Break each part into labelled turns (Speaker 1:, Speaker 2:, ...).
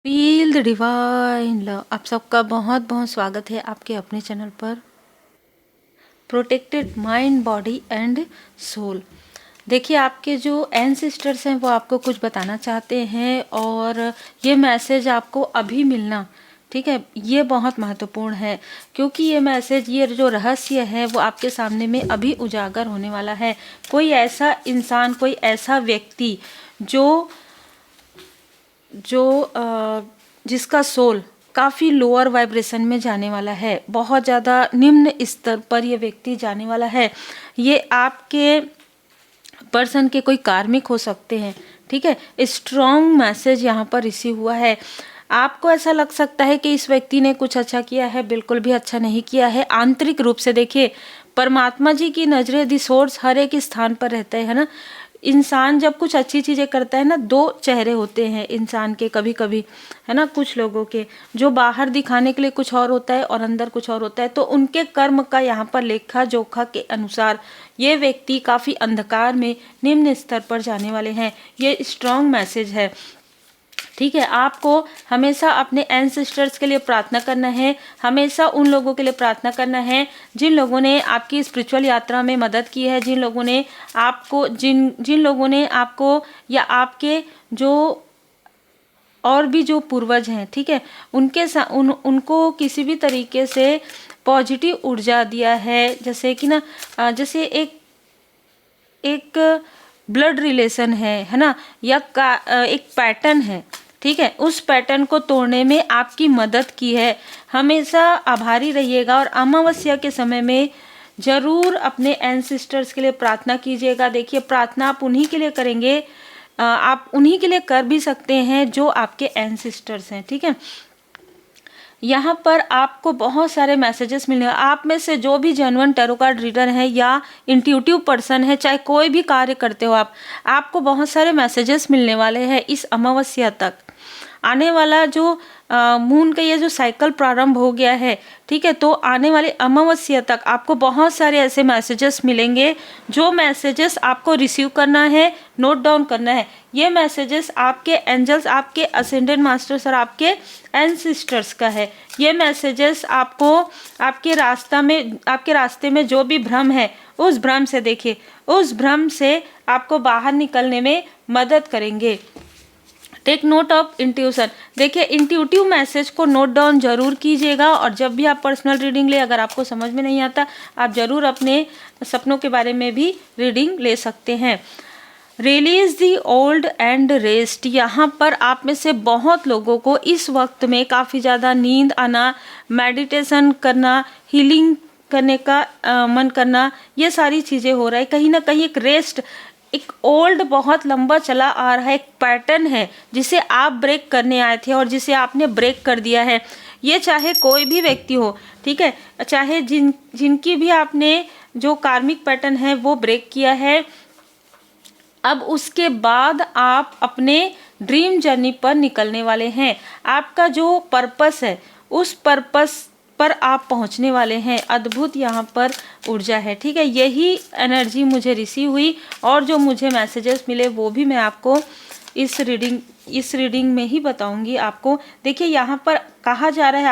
Speaker 1: Feel the divine love. आप सबका बहुत बहुत स्वागत है आपके अपने चैनल पर protected mind body and soul. देखिए, आपके जो एंसेस्टर्स हैं वो आपको कुछ बताना चाहते हैं और ये मैसेज आपको अभी मिलना, ठीक है, ये बहुत महत्वपूर्ण है क्योंकि ये मैसेज, ये जो रहस्य है वो आपके सामने में अभी उजागर होने वाला है। कोई ऐसा इंसान, कोई ऐसा व्यक्ति जो जिसका सोल काफ़ी लोअर वाइब्रेशन में जाने वाला है, बहुत ज़्यादा निम्न स्तर पर ये व्यक्ति जाने वाला है। ये आपके पर्सन के कोई कार्मिक हो सकते हैं, ठीक है। स्ट्रॉन्ग मैसेज यहाँ पर रिसीव हुआ है। आपको ऐसा लग सकता है कि इस व्यक्ति ने कुछ अच्छा किया है, बिल्कुल भी अच्छा नहीं किया है। आंतरिक रूप से देखिए, परमात्मा जी की नजरें, दी सोर्स हर एक स्थान पर रहता है ना। इंसान जब कुछ अच्छी चीज़ें करता है ना, दो चेहरे होते हैं इंसान के कभी कभी, है ना। कुछ लोगों के जो बाहर दिखाने के लिए कुछ और होता है और अंदर कुछ और होता है, तो उनके कर्म का यहाँ पर लेखा जोखा के अनुसार ये व्यक्ति काफ़ी अंधकार में निम्न स्तर पर जाने वाले हैं। ये स्ट्रॉन्ग मैसेज है, ठीक है। आपको हमेशा अपने एंसेस्टर्स के लिए प्रार्थना करना है, हमेशा उन लोगों के लिए प्रार्थना करना है जिन लोगों ने आपकी स्पिरिचुअल यात्रा में मदद की है, जिन लोगों ने आपको जिन लोगों ने आपको या आपके जो और भी जो पूर्वज हैं, ठीक है, उनको किसी भी तरीके से पॉजिटिव ऊर्जा दिया है। जैसे कि ना, जैसे एक ब्लड रिलेशन है ना, या एक पैटर्न है, ठीक है, उस पैटर्न को तोड़ने में आपकी मदद की है। हमेशा आभारी रहिएगा और अमावस्या के समय में जरूर अपने एंसेस्टर्स के लिए प्रार्थना कीजिएगा। देखिए, प्रार्थना आप उन्हीं के लिए करेंगे, आप उन्हीं के लिए कर भी सकते हैं जो आपके एंसेस्टर्स हैं, ठीक है। यहाँ पर आपको बहुत सारे मैसेजेस मिलने, आप में से जो भी जेन्युइन टैरो कार्ड रीडर है या इंट्यूटिव पर्सन है, चाहे कोई भी कार्य करते हो आप, आपको बहुत सारे मैसेजेस मिलने वाले हैं इस अमावस्या तक। आने वाला जो मून का ये जो साइकिल प्रारंभ हो गया है, ठीक है, तो आने वाले अमावस्या तक आपको बहुत सारे ऐसे मैसेजेस मिलेंगे। जो मैसेजेस आपको रिसीव करना है, नोट डाउन करना है, ये मैसेजेस आपके एंजल्स, आपके असेंडेंट मास्टर्स और आपके एंसेस्टर्स का है। ये मैसेजेस आपको आपके रास्ते में जो भी भ्रम है, उस भ्रम से, देखिए, उस भ्रम से आपको बाहर निकलने में मदद करेंगे। Take note of intuition. देखिए, इंट्यूटिव मैसेज को नोट डाउन जरूर कीजिएगा और जब भी आप पर्सनल रीडिंग ले, अगर आपको समझ में नहीं आता, आप जरूर अपने सपनों के बारे में भी रीडिंग ले सकते हैं। Release the old and rest. यहाँ पर आप में से बहुत लोगों को इस वक्त में काफ़ी ज़्यादा नींद आना, मेडिटेशन करना, हीलिंग करने का मन करना, ये सारी चीज़ें हो रहा है। कहीं ना कहीं एक रेस्ट, एक ओल्ड बहुत लंबा चला आ रहा है एक पैटर्न है जिसे आप ब्रेक करने आए थे और जिसे आपने ब्रेक कर दिया है। ये चाहे कोई भी व्यक्ति हो, ठीक है, चाहे जिनकी भी आपने जो कार्मिक पैटर्न है वो ब्रेक किया है। अब उसके बाद आप अपने ड्रीम जर्नी पर निकलने वाले हैं। आपका जो पर्पस है, उस पर्पस पर आप पहुंचने वाले हैं। अद्भुत यहाँ पर ऊर्जा है, ठीक है। यही एनर्जी मुझे रिसीव हुई और जो मुझे मैसेजेस मिले वो भी मैं आपको इस रीडिंग में ही बताऊंगी आपको। देखिए, यहाँ पर कहा जा रहा है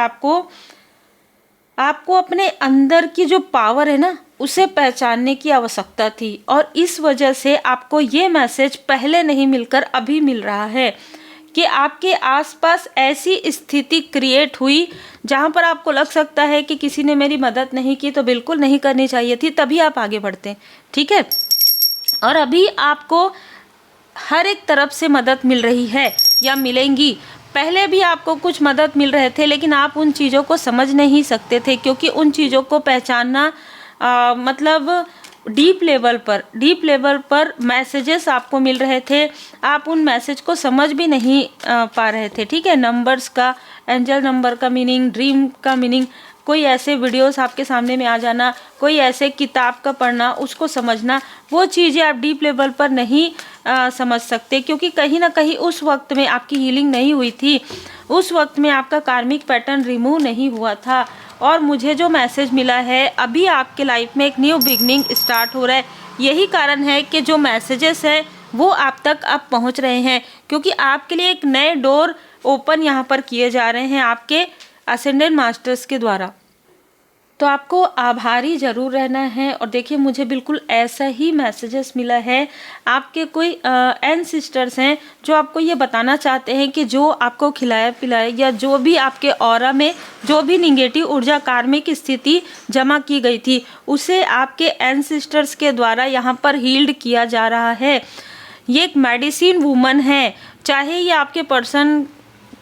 Speaker 1: आपको अपने अंदर की जो पावर है ना, उसे पहचानने की आवश्यकता थी और इस वजह से आपको ये मैसेज पहले नहीं मिलकर अभी मिल रहा है कि आपके आसपास ऐसी स्थिति क्रिएट हुई जहाँ पर आपको लग सकता है कि किसी ने मेरी मदद नहीं की, तो बिल्कुल नहीं करनी चाहिए थी, तभी आप आगे बढ़ते, ठीक है। और अभी आपको हर एक तरफ से मदद मिल रही है या मिलेंगी। पहले भी आपको कुछ मदद मिल रहे थे, लेकिन आप उन चीज़ों को समझ नहीं सकते थे क्योंकि उन चीज़ों को पहचानना मतलब डीप लेवल पर मैसेजेस आपको मिल रहे थे, आप उन मैसेज को समझ भी नहीं पा रहे थे, ठीक है। नंबर्स का, एंजल नंबर का मीनिंग, ड्रीम का मीनिंग, कोई ऐसे वीडियोस आपके सामने में आ जाना, कोई ऐसे किताब का पढ़ना, उसको समझना, वो चीज़ें आप डीप लेवल पर नहीं समझ सकते क्योंकि कहीं ना कहीं उस वक्त में आपकी हीलिंग नहीं हुई थी, उस वक्त में आपका कार्मिक पैटर्न रिमूव नहीं हुआ था। और मुझे जो मैसेज मिला है, अभी आपके लाइफ में एक न्यू बिगनिंग स्टार्ट हो रहा है। यही कारण है कि जो मैसेजेस हैं वो आप तक अब पहुंच रहे हैं क्योंकि आपके लिए एक नए डोर ओपन यहाँ पर किए जा रहे हैं आपके असेंडेंट मास्टर्स के द्वारा। तो आपको आभारी ज़रूर रहना है। और देखिए मुझे बिल्कुल ऐसा ही मैसेजेस मिला है, आपके कोई एंसेस्टर्स हैं जो आपको ये बताना चाहते हैं कि जो आपको खिलाया पिलाया या जो भी आपके ऑरा में जो भी निगेटिव ऊर्जा कार्मिक स्थिति जमा की गई थी उसे आपके एंसेस्टर्स के द्वारा यहाँ पर हील्ड किया जा रहा है। ये एक मेडिसिन वूमन है, चाहे ये आपके पर्सन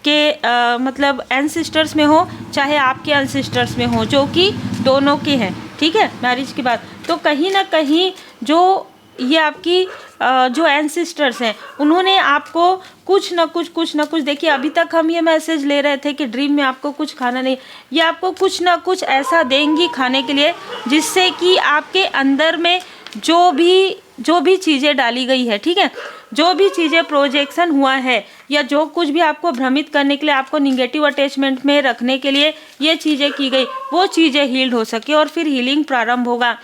Speaker 1: के मतलब एंसेस्टर्स में हो चाहे आपके एंसेस्टर्स में हो, जो कि दोनों के हैं, ठीक है, मैरिज के बाद। तो कहीं ना कहीं जो ये आपकी जो एंसेस्टर्स हैं उन्होंने आपको कुछ ना कुछ देखिए अभी तक हम ये मैसेज ले रहे थे कि ड्रीम में आपको कुछ खाना नहीं, ये आपको कुछ ना कुछ ऐसा देंगी खाने के लिए जिससे कि आपके अंदर में जो भी चीज़ें डाली गई है, ठीक है, जो भी चीज़ें प्रोजेक्शन हुआ है या जो कुछ भी आपको भ्रमित करने के लिए, आपको निगेटिव अटैचमेंट में रखने के लिए ये चीज़ें की गई, वो चीज़ें हील्ड हो सके और फिर हीलिंग प्रारंभ होगा।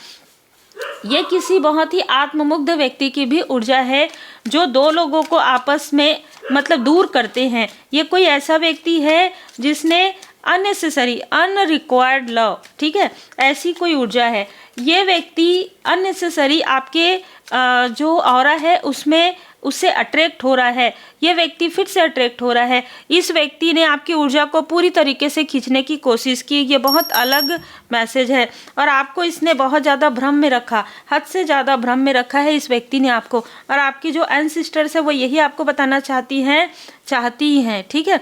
Speaker 1: ये किसी बहुत ही आत्ममुग्ध व्यक्ति की भी ऊर्जा है जो दो लोगों को आपस में मतलब दूर करते हैं। ये कोई ऐसा व्यक्ति है जिसने अननेसेसरी अनरिक्वायर्ड लव, ठीक है, ऐसी कोई ऊर्जा है। ये व्यक्ति अननेसेसरी आपके जो ऑरा है उसमें उससे अट्रैक्ट हो रहा है, ये व्यक्ति फिर से अट्रैक्ट हो रहा है। इस व्यक्ति ने आपकी ऊर्जा को पूरी तरीके से खींचने की कोशिश की, ये बहुत अलग मैसेज है। और आपको इसने बहुत ज़्यादा भ्रम में रखा, हद से ज़्यादा भ्रम में रखा है इस व्यक्ति ने आपको। और आपकी जो एंसेस्टर्स है वो यही आपको बताना चाहती हैं, ठीक है,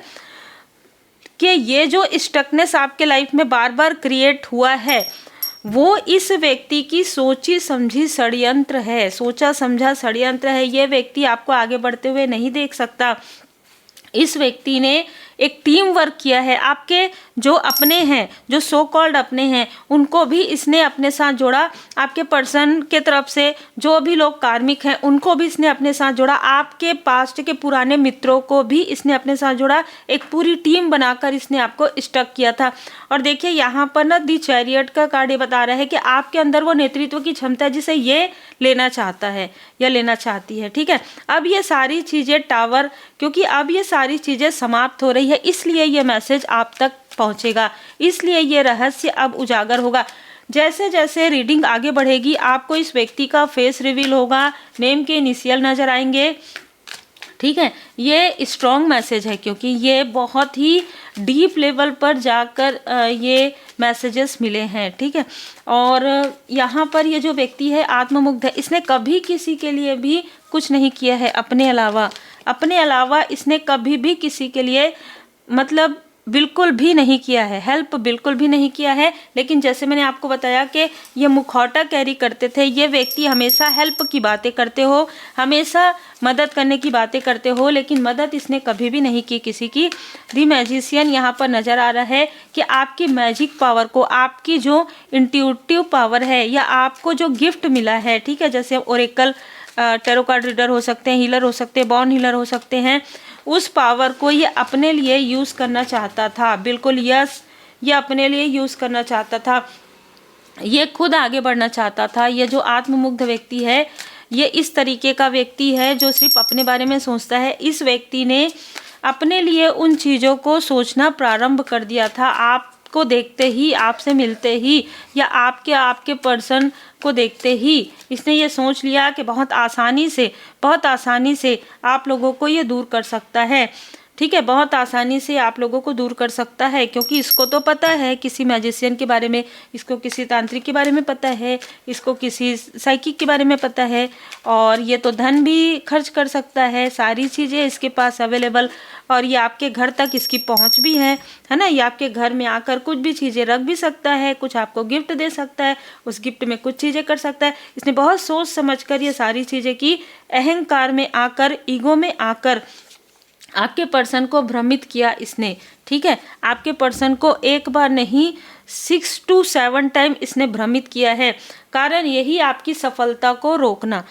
Speaker 1: कि ये जो स्टकनेस आपके लाइफ में बार बार क्रिएट हुआ है वो इस व्यक्ति की सोची समझी षड्यंत्र है, सोचा समझा षड्यंत्र है। ये व्यक्ति आपको आगे बढ़ते हुए नहीं देख सकता। इस व्यक्ति ने एक टीम वर्क किया है, आपके जो अपने हैं, जो सो कॉल्ड अपने हैं, उनको भी इसने अपने साथ जोड़ा। आपके पर्सन के तरफ से जो भी लोग कार्मिक हैं उनको भी इसने अपने साथ जोड़ा। आपके पास्ट के पुराने मित्रों को भी इसने अपने साथ जोड़ा। एक पूरी टीम बनाकर इसने आपको स्टक किया था। और देखिए यहाँ पर ना दी चैरियट का कार्ड ये बता रहा है कि आपके अंदर वो नेतृत्व की क्षमता है जिसे ये लेना चाहता है या लेना चाहती है, ठीक है। अब ये सारी चीज़ें टावर, क्योंकि अब ये सारी चीज़ें समाप्त हो रही है, इसलिए ये मैसेज आप तक पहुंचेगा, इसलिए ये रहस्य अब उजागर होगा। जैसे जैसे रीडिंग आगे बढ़ेगी आपको इस व्यक्ति का फेस रिवील होगा, नेम के इनिशियल नज़र आएंगे, ठीक है। ये स्ट्रॉन्ग मैसेज है क्योंकि ये बहुत ही डीप लेवल पर जाकर ये मैसेजेस मिले हैं, ठीक है। और यहाँ पर ये जो व्यक्ति है आत्ममुग्ध है, इसने कभी किसी के लिए भी कुछ नहीं किया है अपने अलावा इसने कभी भी किसी के लिए मतलब बिल्कुल भी नहीं किया है, हेल्प बिल्कुल भी नहीं किया है। लेकिन जैसे मैंने आपको बताया कि ये मुखौटा कैरी करते थे, ये व्यक्ति हमेशा हेल्प की बातें करते हो, हमेशा मदद करने की बातें करते हो, लेकिन मदद इसने कभी भी नहीं की किसी की। दी मैजिशियन यहाँ पर नज़र आ रहा है कि आपकी मैजिक पावर को, आपकी जो इंट्यूटिव पावर है या आपको जो गिफ्ट मिला है, ठीक है, जैसे ओरेकल टैरो कार्ड रीडर हो सकते हैं, हीलर हो सकते हैं, बॉर्न हीलर हो सकते हैं, उस पावर को ये अपने लिए यूज़ करना चाहता था। बिल्कुल यस, ये अपने लिए यूज़ करना चाहता था, ये खुद आगे बढ़ना चाहता था। ये जो आत्ममुग्ध व्यक्ति है ये इस तरीके का व्यक्ति है जो सिर्फ अपने बारे में सोचता है। इस व्यक्ति ने अपने लिए उन चीज़ों को सोचना प्रारंभ कर दिया था। आपको देखते ही, आपसे मिलते ही या आपके पर्सन को देखते ही इसने ये सोच लिया कि बहुत आसानी से आप लोगों को ये दूर कर सकता है, ठीक है, बहुत आसानी से आप लोगों को दूर कर सकता है। क्योंकि इसको तो पता है किसी मैजिशियन के बारे में, इसको किसी तांत्रिक के बारे में पता है, इसको किसी साइकिक के बारे में पता है, और ये तो धन भी खर्च कर सकता है, सारी चीज़ें इसके पास अवेलेबल, और ये आपके घर तक इसकी पहुंच भी है ना। ये आपके घर में आकर कुछ भी चीज़ें रख भी सकता है, कुछ आपको गिफ्ट दे सकता है, उस गिफ्ट में कुछ चीज़ें कर सकता है। इसने बहुत सोच समझ कर ये सारी चीज़ें की, अहंकार में आकर, ईगो में आकर आपके पर्सन को भ्रमित किया इसने, ठीक है। आपके पर्सन को एक बार नहीं 6 to 7 टाइम इसने भ्रमित किया है। कारण यही आपकी सफलता को रोकना।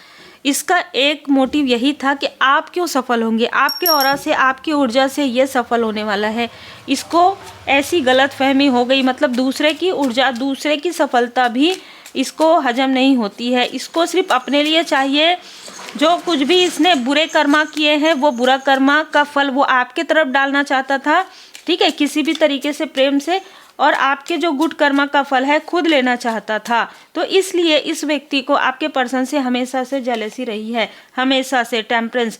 Speaker 1: इसका एक मोटिव यही था कि आप क्यों सफल होंगे, आपके ऑरा से, आपकी ऊर्जा से ये सफल होने वाला है। इसको ऐसी गलत फहमी हो गई, मतलब दूसरे की ऊर्जा, दूसरे की सफलता भी इसको हजम नहीं होती है। इसको सिर्फ अपने लिए चाहिए जो कुछ भी इसने बुरे कर्मा किए हैं वो बुरा कर्मा का फल वो आपके तरफ डालना चाहता था, ठीक है, किसी भी तरीके से प्रेम से, और आपके जो गुड कर्मा का फल है खुद लेना चाहता था। तो इसलिए इस व्यक्ति को आपके पर्सन से हमेशा से जेलसी रही है, हमेशा से टेम्परेंस।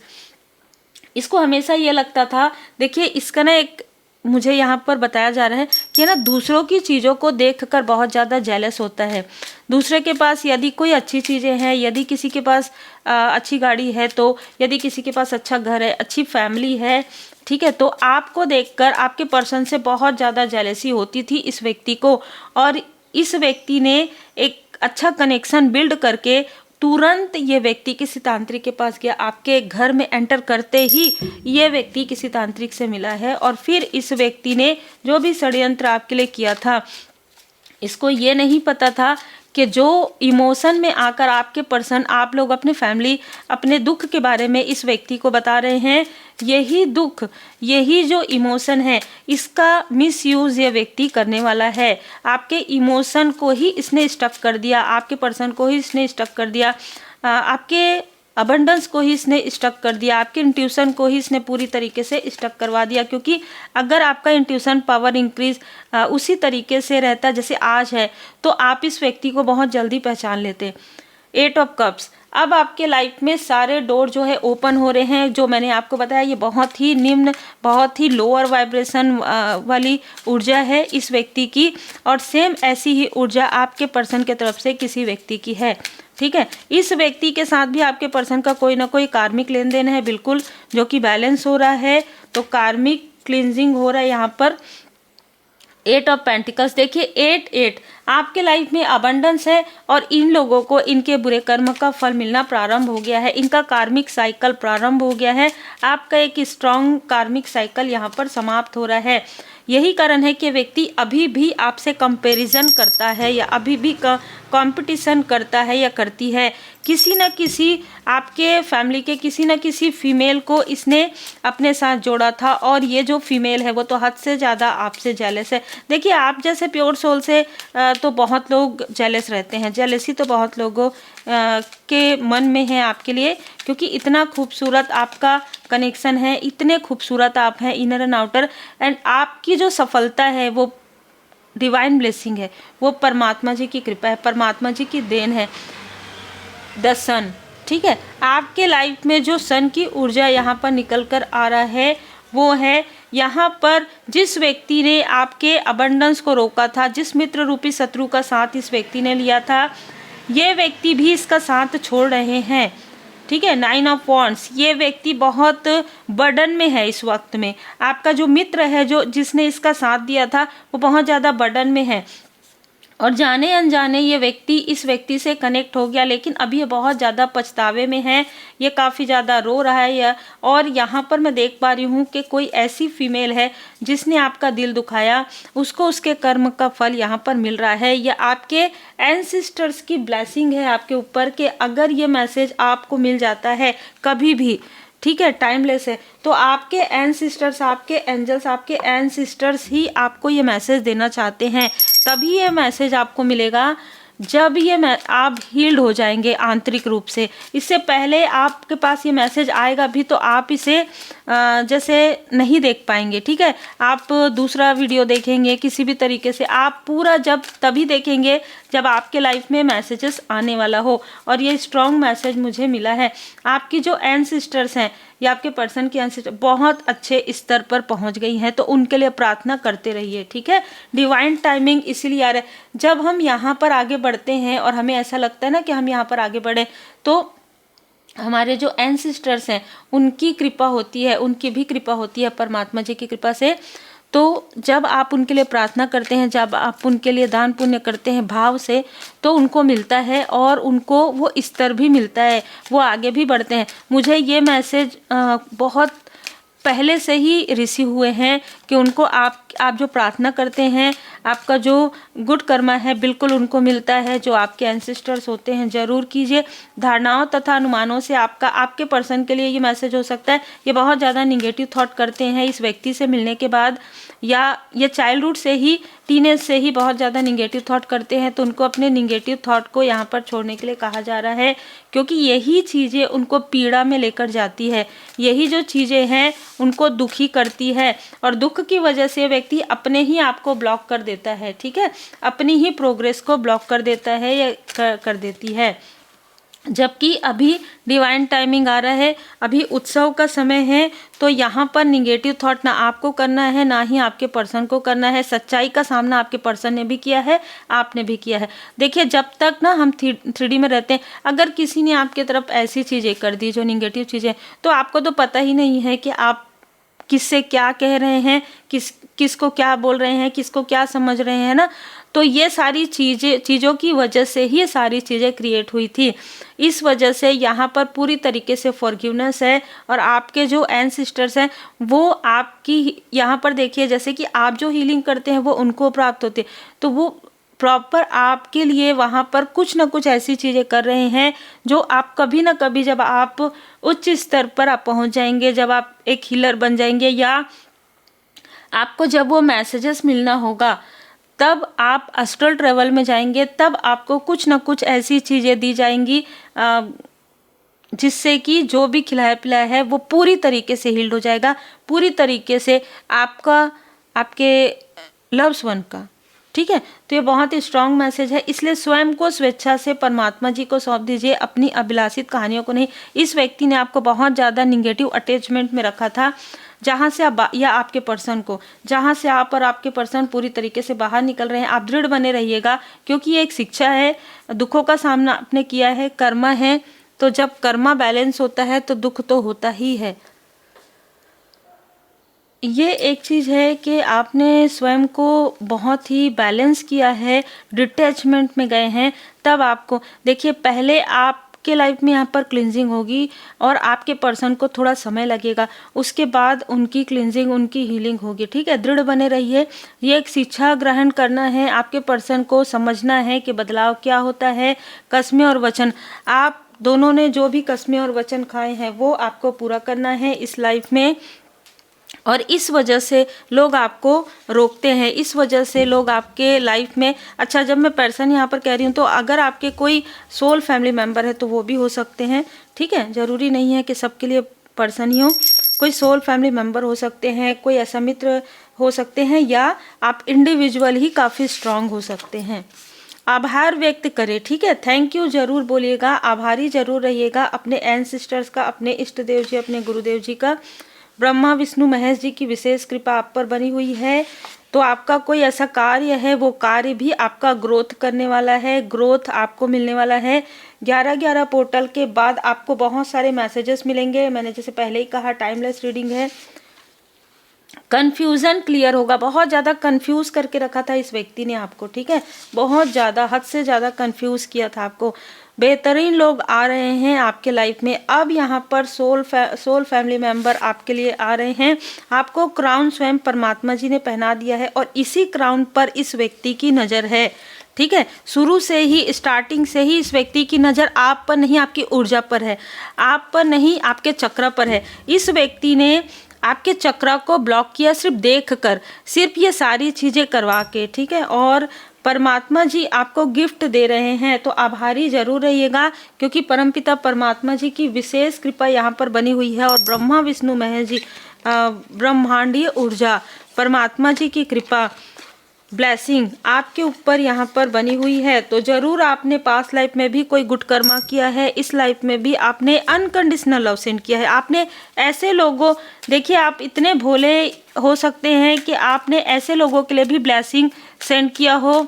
Speaker 1: इसको हमेशा ये लगता था, देखिए इसका ना एक मुझे यहाँ पर बताया जा रहा है कि ना दूसरों की चीज़ों को देखकर बहुत ज़्यादा जेलस होता है। दूसरे के पास यदि कोई अच्छी चीज़ें हैं, यदि किसी के पास अच्छी गाड़ी है, तो यदि किसी के पास अच्छा घर है, अच्छी फैमिली है, ठीक है, तो आपको देखकर आपके पर्सन से बहुत ज़्यादा जेलसी होती थी इस व्यक्ति को। और इस व्यक्ति ने एक अच्छा कनेक्शन बिल्ड करके तुरंत ये व्यक्ति किसी तांत्रिक के पास गया। आपके घर में एंटर करते ही ये व्यक्ति किसी तांत्रिक से मिला है, और फिर इस व्यक्ति ने जो भी षड्यंत्र आपके लिए किया था, इसको ये नहीं पता था कि जो इमोशन में आकर आपके पर्सन, आप लोग अपने फैमिली, अपने दुख के बारे में इस व्यक्ति को बता रहे हैं, यही दुख, यही जो इमोशन है, इसका मिसयूज़ ये व्यक्ति करने वाला है। आपके इमोशन को ही इसने स्टक कर दिया, आपके पर्सन को ही इसने स्टक कर दिया, आपके अबंडेंस को ही इसने स्टक कर दिया, आपके इंट्यूशन को ही इसने पूरी तरीके से स्टक करवा दिया। क्योंकि अगर आपका इंट्यूशन पावर इंक्रीज उसी तरीके से रहता जैसे आज है, तो आप इस व्यक्ति को बहुत जल्दी पहचान लेते। 8 ऑफ कप्स, अब आपके लाइफ में सारे डोर जो है ओपन हो रहे हैं। जो मैंने आपको बताया ये बहुत ही निम्न, बहुत ही लोअर वाइब्रेशन वाली ऊर्जा है इस व्यक्ति की, और सेम ऐसी ही ऊर्जा आपके पर्सन के तरफ से किसी व्यक्ति की है, ठीक है। इस व्यक्ति के साथ भी आपके पर्सन का कोई ना कोई कार्मिक लेन देन है, बिल्कुल, जो कि बैलेंस हो रहा है। तो कार्मिक क्लिनजिंग हो रहा है यहाँ पर। 8 ऑफ पेंटिकल्स, देखिए 8 आपके लाइफ में अबंडेंस है, और इन लोगों को इनके बुरे कर्म का फल मिलना प्रारंभ हो गया है, इनका कार्मिक साइकिल प्रारंभ हो गया है। आपका एक स्ट्रॉन्ग कार्मिक साइकिल यहाँ पर समाप्त हो रहा है। यही कारण है कि व्यक्ति अभी भी आपसे कंपैरिजन करता है, या अभी भी कंपटीशन करता है या करती है। किसी न किसी आपके फैमिली के किसी न किसी फीमेल को इसने अपने साथ जोड़ा था, और ये जो फीमेल है वो तो हद से ज़्यादा आपसे जेलस है। देखिए आप जैसे प्योर सोल से तो बहुत लोग जेलस रहते हैं, जेलसी तो बहुत लोगों के मन में है आपके लिए, क्योंकि इतना खूबसूरत आपका कनेक्शन है, इतने खूबसूरत आप हैं इनर एंड आउटर, एंड आपकी जो सफलता है वो डिवाइन ब्लेसिंग है, वो परमात्मा जी की कृपा है, परमात्मा जी की देन है। द सन, ठीक है, आपके लाइफ में जो सन की ऊर्जा यहाँ पर निकल कर आ रहा है वो है यहाँ पर जिस व्यक्ति ने आपके अबंडेंस को रोका था, जिस मित्र रूपी शत्रु का साथ इस व्यक्ति ने लिया था, ये व्यक्ति भी इसका साथ छोड़ रहे हैं, ठीक है। 9 ऑफ वॉन्ड्स, ये व्यक्ति बहुत बर्डन में है इस वक्त में। आपका जो मित्र है, जो जिसने इसका साथ दिया था, वो बहुत ज़्यादा बर्डन में है, और जाने अनजाने ये व्यक्ति इस व्यक्ति से कनेक्ट हो गया, लेकिन अभी ये बहुत ज़्यादा पछतावे में है, ये काफ़ी ज़्यादा रो रहा है। और यहाँ पर मैं देख पा रही हूँ कि कोई ऐसी फीमेल है जिसने आपका दिल दुखाया, उसको उसके कर्म का फल यहाँ पर मिल रहा है। या आपके एंसेस्टर्स की ब्लेसिंग है आपके ऊपर कि अगर ये मैसेज आपको मिल जाता है कभी भी, ठीक है, टाइमलेस है, तो आपके एंसेस्टर्स, आपके एंजल्स, आपके एंसेस्टर्स ही आपको ये मैसेज देना चाहते हैं। तभी ये मैसेज आपको मिलेगा जब ये आप हील्ड हो जाएंगे आंतरिक रूप से। इससे पहले आपके पास ये मैसेज आएगा भी तो आप इसे जैसे नहीं देख पाएंगे, ठीक है। आप दूसरा वीडियो देखेंगे किसी भी तरीके से, आप पूरा जब तभी देखेंगे जब आपके लाइफ में मैसेजेस आने वाला हो। और ये स्ट्रॉन्ग मैसेज मुझे मिला है, आपकी जो एंसेस्टर्स हैं या आपके पर्सन की एंसेस्टर बहुत अच्छे स्तर पर पहुंच गई हैं, तो उनके लिए प्रार्थना करते रहिए, ठीक है। डिवाइन टाइमिंग इसीलिए आ रहा है, जब हम यहाँ पर आगे बढ़ते हैं और हमें ऐसा लगता है ना कि हम यहाँ पर आगे बढ़े, तो हमारे जो एंसेस्टर्स हैं उनकी कृपा होती है, उनकी भी कृपा होती है परमात्मा जी की कृपा से। तो जब आप उनके लिए प्रार्थना करते हैं, जब आप उनके लिए दान पुण्य करते हैं भाव से, तो उनको मिलता है, और उनको वो स्तर भी मिलता है, वो आगे भी बढ़ते हैं। मुझे ये मैसेज बहुत पहले से ही रिसीव हुए हैं कि उनको आप जो प्रार्थना करते हैं, आपका जो गुड कर्मा है बिल्कुल उनको मिलता है। जो आपके एंसेस्टर्स होते हैं ज़रूर कीजिए। धारणाओं तथा अनुमानों से आपके पर्सन के लिए ये मैसेज हो सकता है, ये बहुत ज़्यादा निगेटिव थॉट करते हैं इस व्यक्ति से मिलने के बाद, या ये चाइल्डहुड से ही, टीनेज से ही बहुत ज़्यादा निगेटिव थॉट करते हैं, तो उनको अपने निगेटिव थॉट को यहाँ पर छोड़ने के लिए कहा जा रहा है क्योंकि यही चीज़ें उनको पीड़ा में लेकर जाती है, यही जो चीज़ें हैं उनको दुखी करती है, और दुख की वजह से व्यक्ति अपने ही आप को ब्लॉक कर देता है, ठीक है, अपनी ही प्रोग्रेस को ब्लॉक कर देता है या कर देती है। जबकि अभी डिवाइन टाइमिंग आ रहा है, अभी उत्सव का समय है, तो यहाँ पर निगेटिव थॉट ना आपको करना है ना ही आपके पर्सन को करना है। सच्चाई का सामना आपके पर्सन ने भी किया है, आपने भी किया है। देखिए, जब तक ना हम 3D में रहते हैं, अगर किसी ने आपके तरफ ऐसी चीज़ें कर दी जो निगेटिव चीज़ें, तो आपको तो पता ही नहीं है कि आप किससे क्या कह रहे हैं, किसको क्या बोल रहे हैं, किसको क्या समझ रहे हैं ना। तो ये सारी चीज़ों की वजह से ही ये सारी चीज़ें क्रिएट हुई थी। इस वजह से यहाँ पर पूरी तरीके से फॉरगिवनेस है, और आपके जो एंसेस्टर्स हैं वो आपकी यहाँ पर देखिए, जैसे कि आप जो हीलिंग करते हैं वो उनको प्राप्त होती है, तो वो प्रॉपर आपके लिए वहाँ पर कुछ ना कुछ ऐसी चीज़ें कर रहे हैं जो आप कभी ना कभी, जब आप उच्च स्तर पर आप पहुँच जाएंगे, जब आप एक हीलर बन जाएंगे, या आपको जब वो मैसेजेस मिलना होगा, तब आप एस्ट्रल ट्रेवल में जाएंगे, तब आपको कुछ ना कुछ ऐसी चीज़ें दी जाएंगी जिससे कि जो भी खिलाया पिलाया है वो पूरी तरीके से हील्ड हो जाएगा, पूरी तरीके से आपके लव्स वन का, ठीक है। तो ये बहुत ही स्ट्रॉन्ग मैसेज है, इसलिए स्वयं को स्वेच्छा से परमात्मा जी को सौंप दीजिए, अपनी अभिलाषित कहानियों को नहीं। इस व्यक्ति ने आपको बहुत ज़्यादा निगेटिव अटैचमेंट में रखा था, जहाँ से आप या आपके पर्सन को, जहाँ से आप और आपके पर्सन पूरी तरीके से बाहर निकल रहे हैं। आप दृढ़ बने रहिएगा, क्योंकि ये एक शिक्षा है, दुखों का सामना आपने किया है, कर्मा है, तो जब कर्मा बैलेंस होता है तो दुख तो होता ही है। ये एक चीज़ है कि आपने स्वयं को बहुत ही बैलेंस किया है, डिटैचमेंट में गए हैं, तब आपको देखिए, पहले आपके लाइफ में यहाँ पर क्लिनजिंग होगी और आपके पर्सन को थोड़ा समय लगेगा, उसके बाद उनकी क्लिनजिंग, उनकी हीलिंग होगी, ठीक है। दृढ़ बने रहिए, ये एक शिक्षा ग्रहण करना है, आपके पर्सन को समझना है कि बदलाव क्या होता है। कस्में और वचन, आप दोनों ने जो भी कस्में और वचन खाए हैं वो आपको पूरा करना है इस लाइफ में, और इस वजह से लोग आपको रोकते हैं, इस वजह से लोग आपके लाइफ में, अच्छा, जब मैं पर्सन यहाँ पर कह रही हूँ तो अगर आपके कोई सोल फैमिली मेम्बर है तो वो भी हो सकते हैं, ठीक है, ज़रूरी नहीं है कि सबके लिए पर्सन ही हो, कोई सोल फैमिली मेम्बर हो सकते हैं, कोई ऐसा मित्र हो सकते हैं, या आप इंडिविजुअल ही काफ़ी स्ट्रांग हो सकते हैं। आभार व्यक्त करें, ठीक है, थैंक यू जरूर बोलिएगा, आभारी जरूर रहिएगा अपने एंसेस्टर्स का, अपने इष्ट देव जी, अपने गुरुदेव जी का। ब्रह्मा विष्णु महेश जी की विशेष कृपा आप पर बनी हुई है, तो आपका कोई ऐसा कार्य है, वो कार्य भी आपका ग्रोथ करने वाला है, ग्रोथ आपको मिलने वाला है। 11/11 पोर्टल के बाद आपको बहुत सारे मैसेजेस मिलेंगे, मैंने जैसे पहले ही कहा टाइमलेस रीडिंग है। कन्फ्यूज़न क्लियर होगा, बहुत ज़्यादा कन्फ्यूज़ करके रखा था इस व्यक्ति ने आपको, ठीक है, बहुत ज़्यादा, हद से ज़्यादा कन्फ्यूज़ किया था आपको। बेहतरीन लोग आ रहे हैं आपके लाइफ में, अब यहाँ पर सोल फैमिली मेंबर आपके लिए आ रहे हैं। आपको क्राउन स्वयं परमात्मा जी ने पहना दिया है, और इसी क्राउन पर इस व्यक्ति की नज़र है, ठीक है। शुरू से ही, स्टार्टिंग से ही इस व्यक्ति की नज़र आप पर नहीं, आपकी ऊर्जा पर है, आप पर नहीं, आपके चक्र पर है। इस व्यक्ति ने आपके चक्र को ब्लॉक किया सिर्फ देखकर, सिर्फ ये सारी चीज़ें करवा के, ठीक है, और परमात्मा जी आपको गिफ्ट दे रहे हैं, तो आभारी जरूर रहिएगा, क्योंकि परमपिता परमात्मा जी की विशेष कृपा यहाँ पर बनी हुई है, और ब्रह्मा विष्णु महेश जी, ब्रह्मांडीय ऊर्जा, परमात्मा जी की कृपा, ब्लेसिंग आपके ऊपर यहाँ पर बनी हुई है। तो ज़रूर आपने पास्ट लाइफ में भी कोई गुड कर्मा किया है, इस लाइफ में भी आपने अनकंडीशनल लव सेंड किया है। आपने ऐसे लोगों, देखिए, आप इतने भोले हो सकते हैं कि आपने ऐसे लोगों के लिए भी ब्लेसिंग सेंड किया हो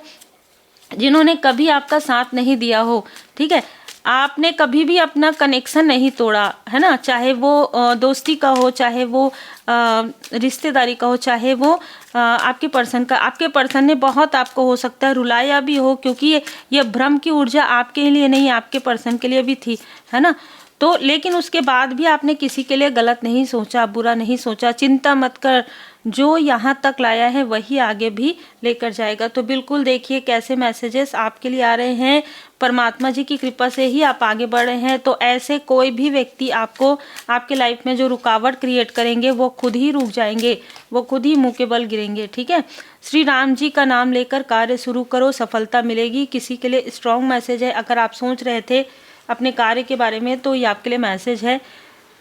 Speaker 1: जिन्होंने कभी आपका साथ नहीं दिया हो, ठीक है। आपने कभी भी अपना कनेक्शन नहीं तोड़ा, है ना, चाहे वो दोस्ती का हो, चाहे वो रिश्तेदारी का हो, चाहे वो आपके पर्सन का। आपके पर्सन ने बहुत आपको हो सकता है रुलाया भी हो, क्योंकि ये भ्रम की ऊर्जा आपके लिए नहीं, आपके पर्सन के लिए भी थी, है ना। तो लेकिन उसके बाद भी आपने किसी के लिए गलत नहीं सोचा, बुरा नहीं सोचा। चिंता मत कर, जो यहाँ तक लाया है वही आगे भी लेकर जाएगा। तो बिल्कुल देखिए कैसे मैसेजेस आपके लिए आ रहे हैं, परमात्मा जी की कृपा से ही आप आगे बढ़ रहे हैं। तो ऐसे कोई भी व्यक्ति आपको आपके लाइफ में जो रुकावट क्रिएट करेंगे वो खुद ही रुक जाएंगे, वो खुद ही मुंह के बल गिरेंगे, ठीक है। श्री राम जी का नाम लेकर कार्य शुरू करो, सफलता मिलेगी। किसी के लिए स्ट्रॉन्ग मैसेज है, अगर आप सोच रहे थे अपने कार्य के बारे में, तो ये आपके लिए मैसेज है।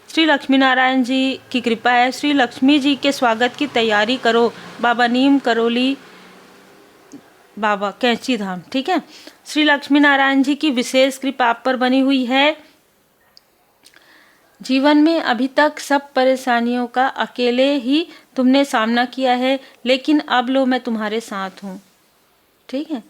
Speaker 1: श्री लक्ष्मी नारायण जी की कृपा है। श्री लक्ष्मी जी के स्वागत की तैयारी करो, बाबा नीम करोली, बाबा कैंची धाम, ठीक है। श्री लक्ष्मी नारायण जी की विशेष कृपा आप पर बनी हुई है। जीवन में अभी तक सब परेशानियों का अकेले ही तुमने सामना किया है, लेकिन अब लो मैं तुम्हारे साथ हूँ, ठीक है।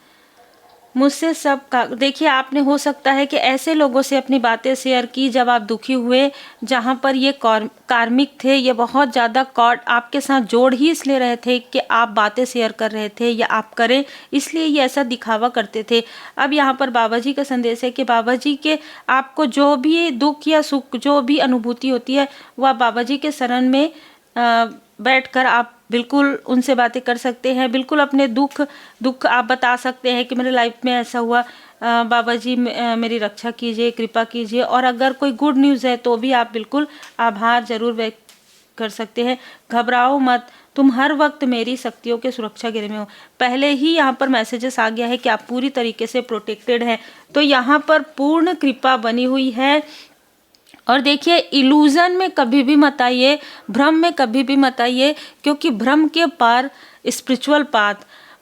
Speaker 1: मुझसे सब का देखिए, आपने हो सकता है कि ऐसे लोगों से अपनी बातें शेयर की जब आप दुखी हुए, जहाँ पर ये कार्मिक थे, ये बहुत ज़्यादा कॉर्ड आपके साथ जोड़ ही इसलिए रहे थे कि आप बातें शेयर कर रहे थे या आप करें, इसलिए ये ऐसा दिखावा करते थे। अब यहाँ पर बाबा जी का संदेश है कि बाबा जी के आपको जो भी दुख या सुख, जो भी अनुभूति होती है, वह बाबा जी के शरण में बैठकर आप बिल्कुल उनसे बातें कर सकते हैं। बिल्कुल अपने दुख आप बता सकते हैं कि मेरे लाइफ में ऐसा हुआ, बाबा जी मेरी रक्षा कीजिए, कृपा कीजिए। और अगर कोई गुड न्यूज़ है तो भी आप बिल्कुल आभार जरूर व्यक्त कर सकते हैं। घबराओ मत, तुम हर वक्त मेरी शक्तियों के सुरक्षा घेरे में हो। पहले ही यहाँ पर मैसेजेस आ गया है कि आप पूरी तरीके से प्रोटेक्टेड हैं, तो यहाँ पर पूर्ण कृपा बनी हुई है। और देखिए, इल्यूजन में कभी भी मत आइए, भ्रम में कभी भी मत आइए, क्योंकि भ्रम के पार स्पिरिचुअल पाथ,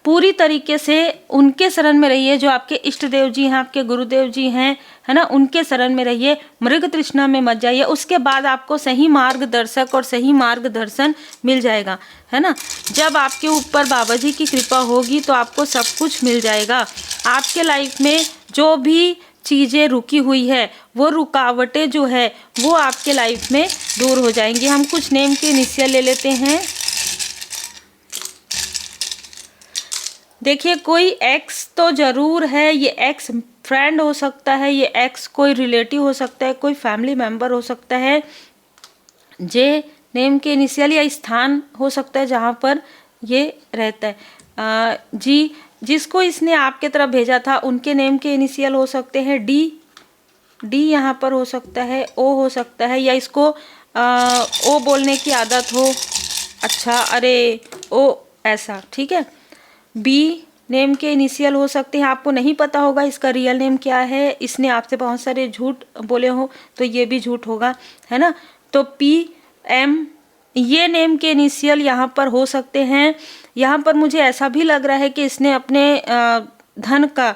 Speaker 1: पूरी तरीके से उनके शरण में रहिए जो आपके इष्ट देव जी हैं, आपके गुरुदेव जी हैं, है ना, उनके शरण में रहिए। मृग तृष्णा में मत जाइए, उसके बाद आपको सही मार्गदर्शक और सही मार्गदर्शन मिल जाएगा, है ना। जब आपके ऊपर बाबा जी की कृपा होगी तो आपको सब कुछ मिल जाएगा। आपके लाइफ में जो भी चीज़ें रुकी हुई है, वो रुकावटें जो है वो आपके लाइफ में दूर हो जाएंगी। हम कुछ नेम के इनिशियल ले लेते हैं। देखिए, कोई एक्स तो ज़रूर है, ये एक्स फ्रेंड हो सकता है, ये एक्स कोई रिलेटिव हो सकता है, कोई फैमिली मेम्बर हो सकता है। जे नेम के इनिशियल या स्थान हो सकता है जहाँ पर ये रहता है। जी, जिसको इसने आपके तरफ भेजा था उनके नेम के इनिशियल हो सकते हैं। डी यहाँ पर हो सकता है, ओ हो सकता है, या इसको ओ बोलने की आदत हो, अच्छा अरे ओ ऐसा, ठीक है। बी नेम के इनिशियल हो सकते हैं, आपको नहीं पता होगा इसका रियल नेम क्या है, इसने आपसे बहुत सारे झूठ बोले हो तो ये भी झूठ होगा, है ना। तो पी एम ये नेम के इनिशियल यहाँ पर हो सकते हैं। यहाँ पर मुझे ऐसा भी लग रहा है कि इसने अपने धन का,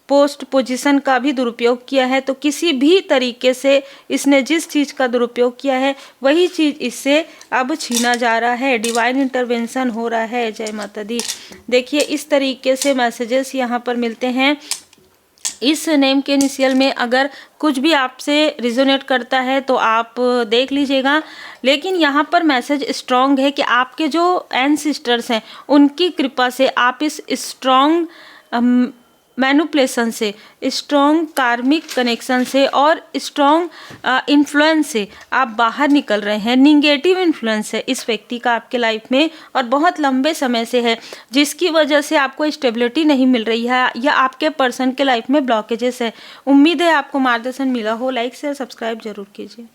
Speaker 1: पोस्ट पोजीशन का भी दुरुपयोग किया है। तो किसी भी तरीके से इसने जिस चीज़ का दुरुपयोग किया है वही चीज़ इससे अब छीना जा रहा है। डिवाइन इंटरवेंशन हो रहा है। जय माता दी। देखिए, इस तरीके से मैसेजेस यहाँ पर मिलते हैं। इस नेम के इनिशियल में अगर कुछ भी आपसे रिजोनेट करता है तो आप देख लीजिएगा, लेकिन यहाँ पर मैसेज स्ट्रॉन्ग है कि आपके जो एंसेस्टर्स हैं उनकी कृपा से आप इस स्ट्रॉन्ग मैनिपुलेशन से, स्ट्रॉन्ग कार्मिक कनेक्शन से और स्ट्रॉन्ग इन्फ्लुएंस से आप बाहर निकल रहे हैं। निगेटिव इन्फ्लुएंस है इस व्यक्ति का आपके लाइफ में और बहुत लंबे समय से है, जिसकी वजह से आपको स्टेबिलिटी नहीं मिल रही है या आपके पर्सन के लाइफ में ब्लॉकेजेस है। उम्मीद है आपको मार्गदर्शन मिला हो। लाइक शेयर सब्सक्राइब जरूर कीजिए।